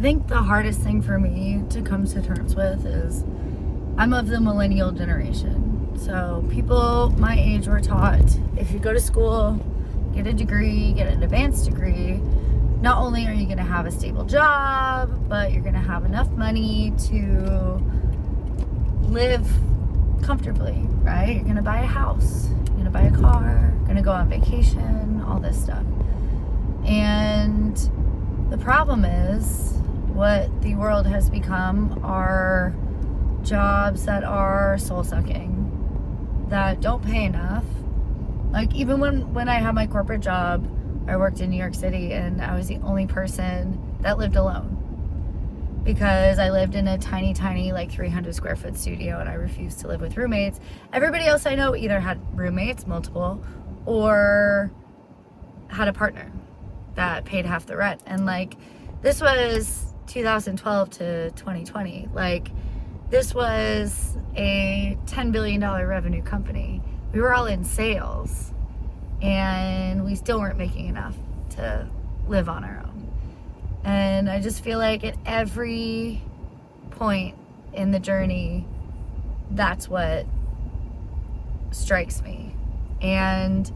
think the hardest thing for me to come to terms with is I'm of the millennial generation. So people my age were taught if you go to school, get a degree, get an advanced degree, not only are you going to have a stable job, but you're going to have enough money to live comfortably, right? You're going to buy a house, you're going to buy a car, you're going to go on vacation, all this stuff. And the problem is what the world has become are jobs that are soul-sucking, that don't pay enough. Like even when I had my corporate job, I worked in New York City and I was the only person that lived alone because I lived in a tiny like 300 square foot studio and I refused to live with roommates. Everybody else I know either had roommates, multiple, or had a partner that paid half the rent. And like this was 2012 to 2020. Like this was a $10 billion revenue company. We were all in sales and we still weren't making enough to live on our own. And I just feel like at every point in the journey, that's what strikes me. And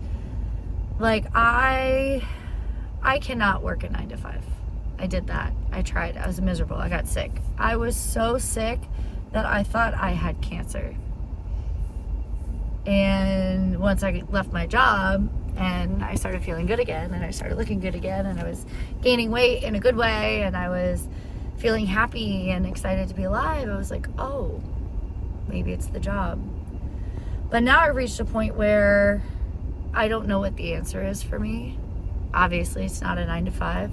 like I cannot work a 9 to 5. I did that. I tried. I was miserable. I got sick. I was so sick that I thought I had cancer. And once I left my job and I started feeling good again and I started looking good again and I was gaining weight in a good way and I was feeling happy and excited to be alive, I was like, oh, maybe it's the job. But now I've reached a point where I don't know what the answer is for me. Obviously, it's not a 9 to 5.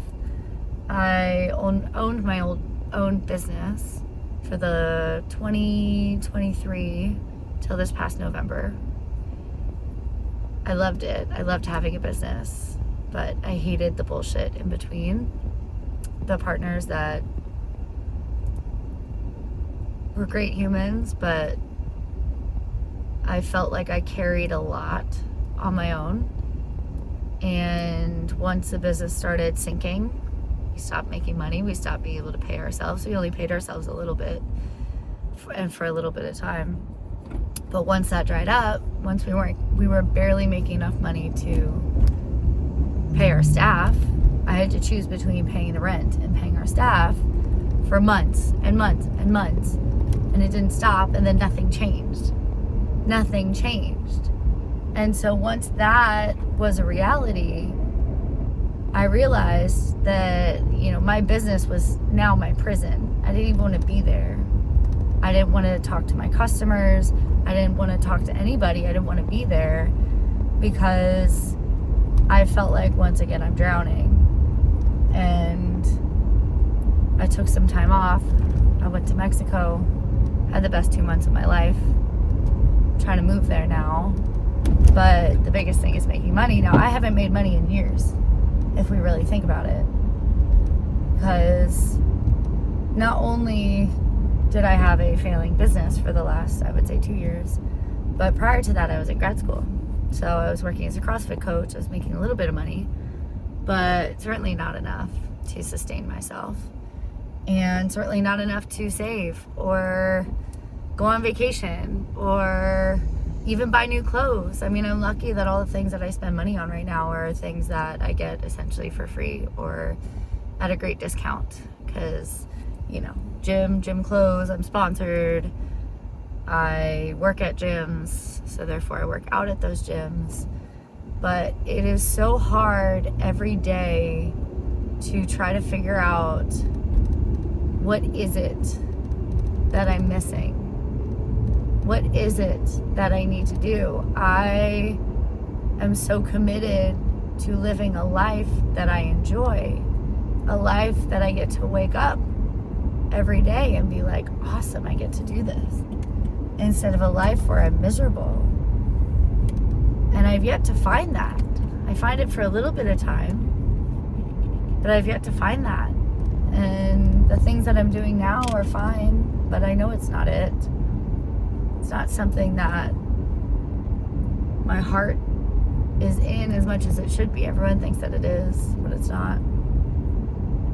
I owned my own business for the 2023 till this past November. I loved it. I loved having a business, but I hated the bullshit in between. The partners that were great humans, but I felt like I carried a lot on my own. And once the business started sinking, we stopped making money. We stopped being able to pay ourselves. We only paid ourselves a little bit and for a little bit of time. But once that dried up, once we were barely making enough money to pay our staff, I had to choose between paying the rent and paying our staff for months and months and months. And it didn't stop, and then nothing changed. Nothing changed. And so once that was a reality, I realized that, my business was now my prison. I didn't even want to be there. I didn't want to talk to my customers. I didn't want to talk to anybody. I didn't want to be there because I felt like once again I'm drowning. And I took some time off. I went to Mexico, had the best 2 months of my life. I'm trying to move there now. But the biggest thing is making money. Now, I haven't made money in years, if we really think about it. Because not only did I have a failing business for the last, I would say, 2 years, but prior to that, I was in grad school. So I was working as a CrossFit coach. I was making a little bit of money, but certainly not enough to sustain myself. And certainly not enough to save or go on vacation or even buy new clothes. I mean, I'm lucky that all the things that I spend money on right now are things that I get essentially for free or at a great discount because, gym clothes, I'm sponsored. I work at gyms, so therefore I work out at those gyms. But it is so hard every day to try to figure out what is it that I'm missing? What is it that I need to do? I am so committed to living a life that I enjoy, a life that I get to wake up every day and be like, awesome, I get to do this, instead of a life where I'm miserable. And I've yet to find that. I find it for a little bit of time, but I've yet to find that. And the things that I'm doing now are fine, but I know it's not it. It's not something that my heart is in as much as it should be. Everyone thinks that it is, but it's not.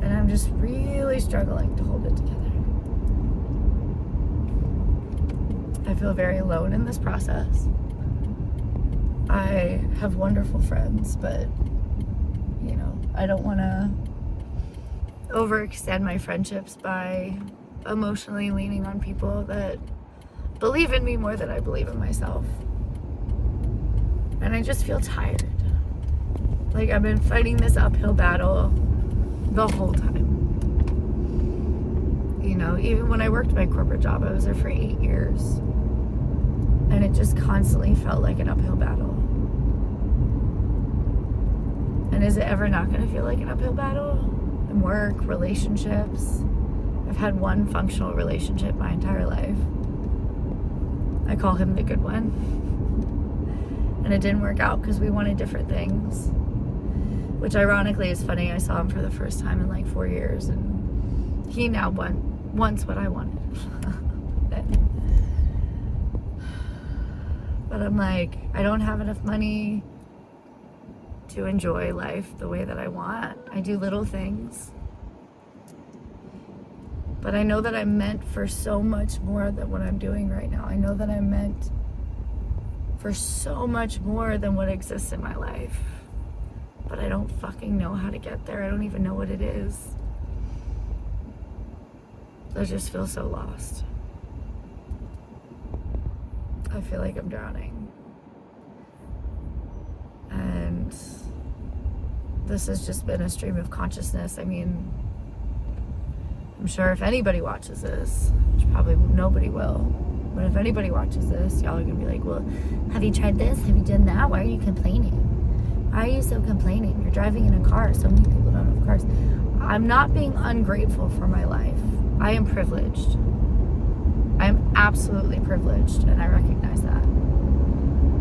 And I'm just really struggling to hold it together. I feel very alone in this process. I have wonderful friends, but, you know, I don't want to overextend my friendships by emotionally leaning on people that believe in me more than I believe in myself. And I just feel tired. Like, I've been fighting this uphill battle the whole time. You know, even when I worked my corporate job, I was there for 8 years. And it just constantly felt like an uphill battle. And is it ever not going to feel like an uphill battle? In work, relationships. I've had one functional relationship my entire life. I call him the good one. And it didn't work out because we wanted different things. Which ironically is funny. I saw him for the first time in like 4 years. And he now wants what I wanted. But I'm like, I don't have enough money to enjoy life the way that I want. I do little things. But I know that I'm meant for so much more than what I'm doing right now. I know that I'm meant for so much more than what exists in my life. But I don't fucking know how to get there. I don't even know what it is. I just feel so lost. I feel like I'm drowning. And this has just been a stream of consciousness. I mean, I'm sure if anybody watches this, which probably nobody will, but if anybody watches this, y'all are gonna be like, well, have you tried this? Have you done that? Why are you complaining? Why are you so complaining? You're driving in a car. So many people don't have cars. I'm not being ungrateful for my life. I am privileged. I am absolutely privileged, and I recognize that.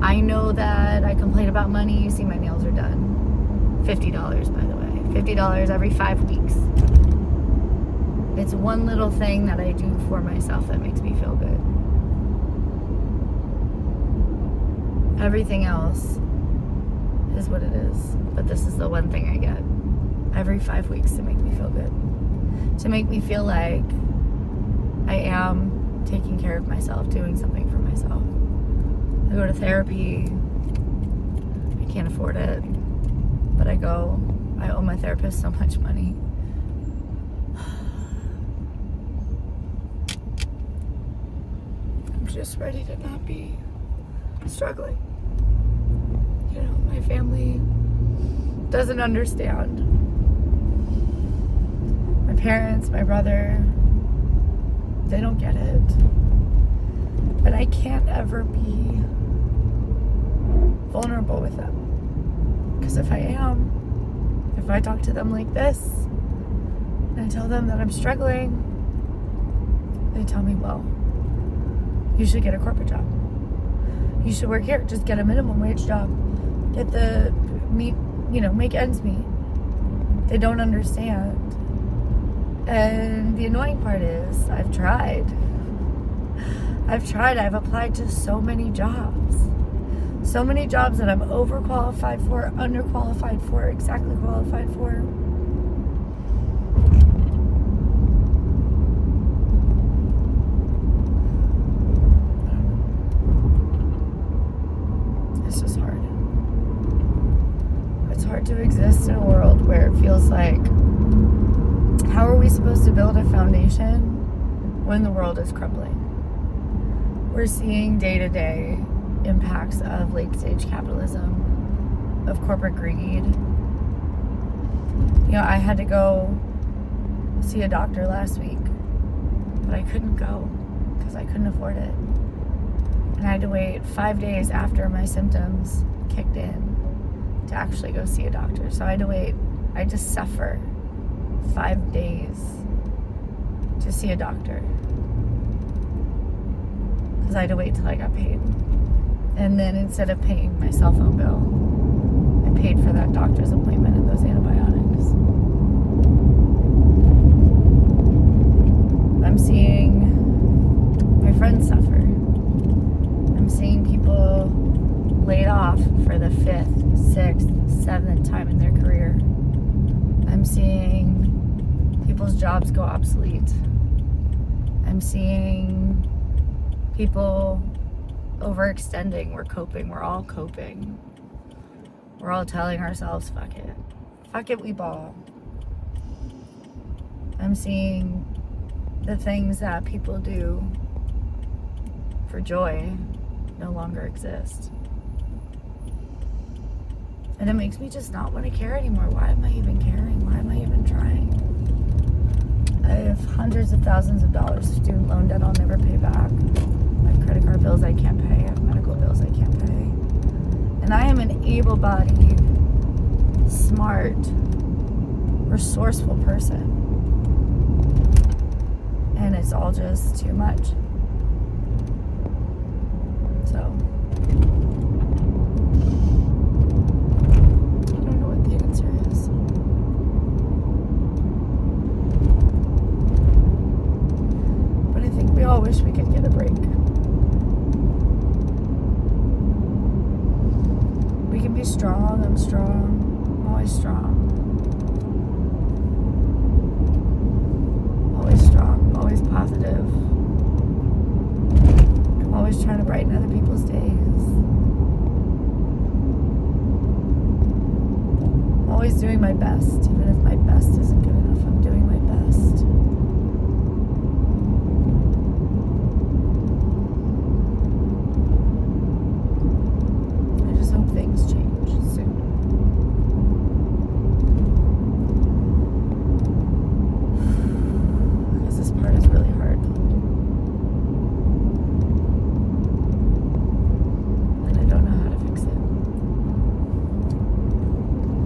I know that I complain about money. You see my nails are done. $50, by the way. $50 every 5 weeks. It's one little thing that I do for myself that makes me feel good. Everything else is what it is. But this is the one thing I get every 5 weeks to make me feel good. To make me feel like I am taking care of myself, doing something for myself. I go to therapy. I can't afford it, but I go. I owe my therapist so much money. I'm just ready to not be struggling. You know, my family doesn't understand. My parents, my brother, they don't get it. But I can't ever be vulnerable with them. Because if I am, if I talk to them like this, and I tell them that I'm struggling, they tell me, well, you should get a corporate job. You should work here. Just get a minimum wage job. Get the meet, you know, make ends meet. They don't understand. And the annoying part is, I've tried. I've applied to so many jobs. So many jobs that I'm overqualified for, underqualified for, exactly qualified for. It's just hard. It's hard to exist in a world where it feels like, how are we supposed to build a foundation when the world is crumbling? We're seeing day-to-day impacts of late-stage capitalism, of corporate greed. You know, I had to go see a doctor last week, but I couldn't go because I couldn't afford it. And I had to wait 5 days after my symptoms kicked in to actually go see a doctor. So I had to wait. I just suffer 5 days to see a doctor because I had to wait till I got paid. And then instead of paying my cell phone bill, I paid for that doctor's appointment and those antibiotics. I'm seeing my friends suffer. I'm seeing people laid off for the 5th, 6th, 7th time in their career. I'm seeing people's jobs go obsolete. I'm seeing people overextending. We're coping. We're all coping. We're all telling ourselves, fuck it. Fuck it, we ball. I'm seeing the things that people do for joy no longer exist. And it makes me just not want to care anymore. Why am I even caring? Why am I even trying? I have hundreds of thousands of dollars of student loan debt I'll never pay back. I have credit card bills I can't pay. I have medical bills I can't pay. And I am an able-bodied, smart, resourceful person. And it's all just too much. So, I don't know what the answer is. But I think we all wish we could get a break. We can be strong. I'm strong. I'm always strong. Always strong. I'm always positive. I'm always trying to brighten other people's days. I'm always doing my best, even if my best isn't